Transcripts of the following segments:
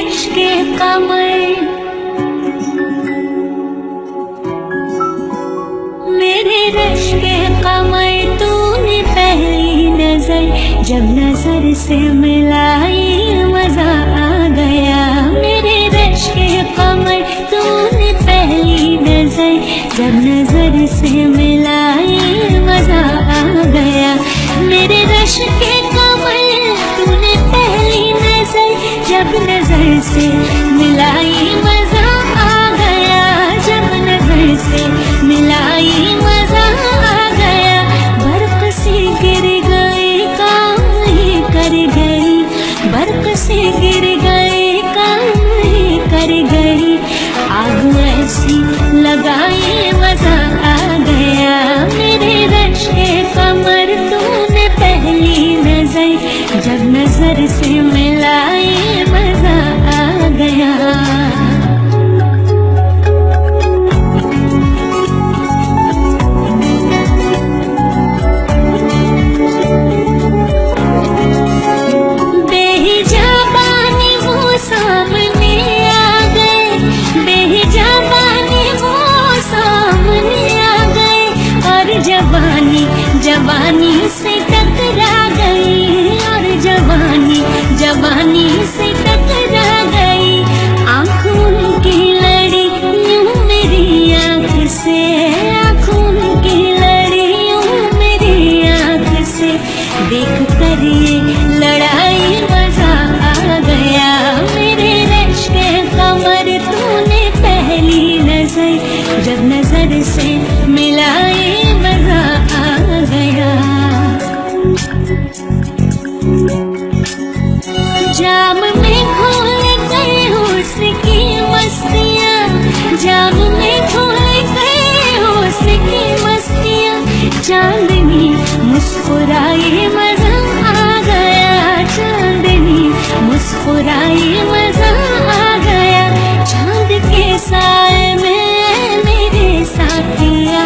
Rush के कमर, मेरे rush के कमर तूने पहली नजर जब नजर से मिलाई मजा आ गया। मेरे रश के कमर तूने पहली नजर जब नजर से मिलाई मजा आ गया। मेरे रश के कमर तूने पहली नजर जब नजर से मिलाई मजा आ गया। जब नजर से मिलाई मजा आ गया। बर्फ से गिर गई काम ही कर गई, बर्फ से गिर गई काम ही कर गई। आग ऐसी लगाई मजा आ गया। मेरे रश के कमर तूने पहली नजर जब नजर से मिलाई मजा आ गया। जवानी जवानी से टकरा गई और जवानी जवानी से टकरा गई। आँख उनकी लड़ी यूं मेरी आँख से, आँख उनकी लड़ी यूं मेरी आँख से। देख कर ये लड़ाई मजा आ गया। मेरे रश के कमर तूने पहली नजर जब नजर से मिलाई मजा आ गया। जाम में खोल गए हुस्न की मस्तियाँ, जाम में खोल गए हुस्न की मस्तियाँ। चांदनी मुस्कुराई मजा आ गया, चांदनी मुस्कुराई मजा आ गया। चांद के साए में मेरे साथिया,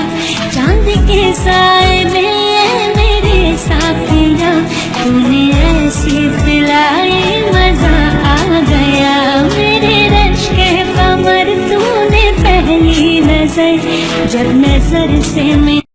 चांद के साए में मेरे साथिया। तूने ऐसी पिलाई मजा आ गया। मेरे रश के कमर तूने पहली नजर जब नजर से